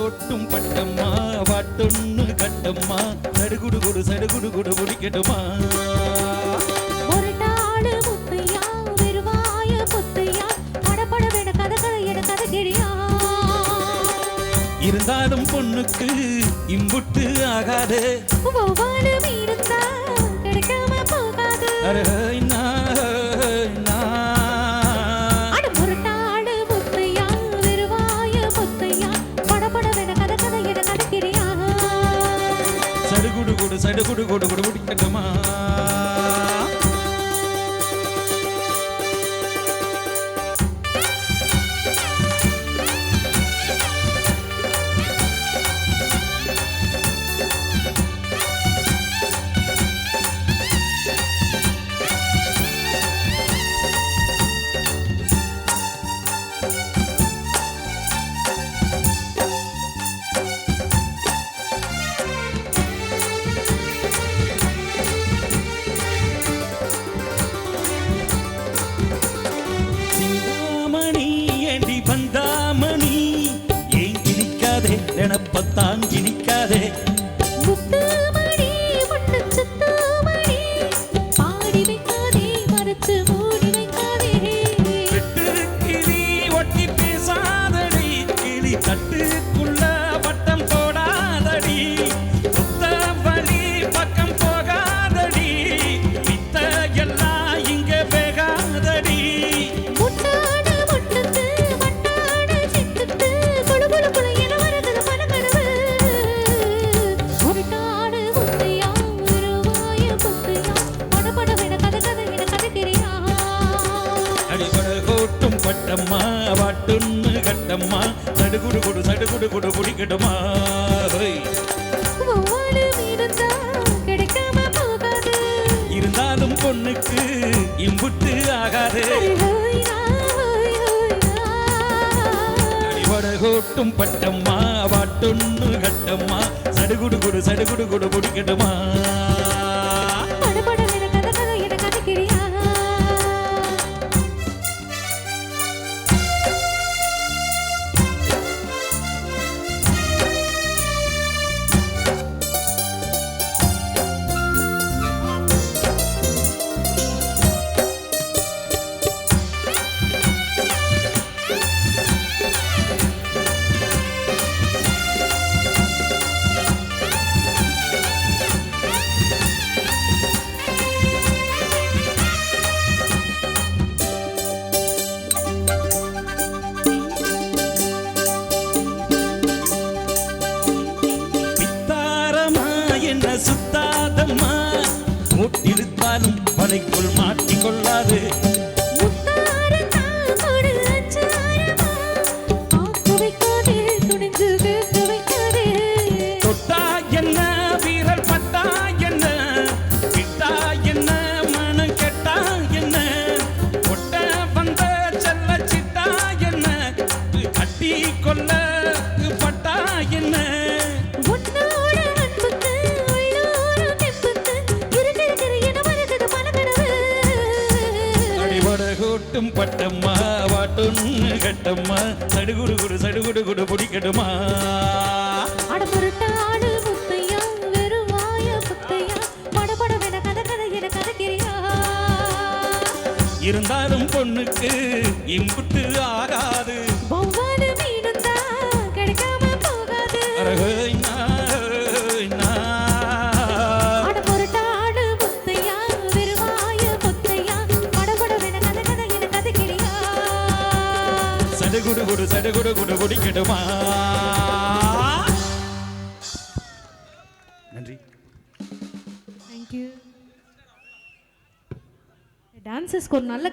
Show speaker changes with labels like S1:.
S1: படகோட்டும் பட்டம்மா பாட்டொன்னு கட்டம்மா சடுகுடு குடு சடுகுடு குடு முடிக்கட்டுமா
S2: ஒரு நாள் முத்தையா வெறுவாய புத்தையா படபட வேட கதை கதை என கதை கிழியா
S1: இருந்தாலும் பொண்ணுக்கு இம்புட்டு ஆகாது
S2: ஒவ்வொரு இருந்தா கிடைக்காம போகாது ஒரு நாள் முத்தையா வெறுவாய புத்தையா படபட வேட கதை கதை என கதை கிழியா
S1: சடுகுடு குடு சடுகுடு குடு குடு முடிக்கட்டுமா பந்தாமணி ஏன் கிணிக்காதே நினப்பத்தான் கிணிக்காதே
S2: முத்துமணி மண்ணு சுத்துமணி பாடி வைக்காதே மறைச்சு மூடி வைக்காதே
S1: வெட்டு கிளி ஒட்டி பேசாதடி கிளி தட்டுக்குள்ள வட்டம் போடாதடி புத்த வழி பக்கம் போகாதடி வித்த எல்லாம் இங்க வேகாதடி பட்டம்மா வாட்டுன்னு கட்டம்மா சடுகுடு குடு சடுகுடு குடு குடிக்கட்டுமா இருந்தாலும் பொண்ணுக்கு இம்புட்டு ஆகாது அடிபடகோட்டும் பட்டம்மா வாட்டுன்னு கட்டம்மா சடுகுடு குடு சடுகுடு குடு குடிக்கட்டுமா சுத்தாதம்மா மூட்டிருத்தாலும் படைக்குள் மாட்டிக்கொள்ளாது தொட்டா என்ன வீரல் பட்டா என்ன விட்டா என்ன மனம் கெட்டா என்ன ஒட்ட வந்த செல்ல சிட்டா என்ன கட்டி கொள்ள பட்டா என்ன படகோட்டும் பட்டம்மா வாட்டொன்னு கட்டம்மா சடுகுடு குடு சடுகுடு குடு பிடிக்கட்டுமா இருந்தாலும் பொண்ணுக்கு இம்புட்டு ஆகாது சடுகுடு குடு சடுகுடு குடு குடிக்கட்டுமா நன்றி
S2: தேங்க்யூ டான்ஸஸ்க்கு ஒரு நல்ல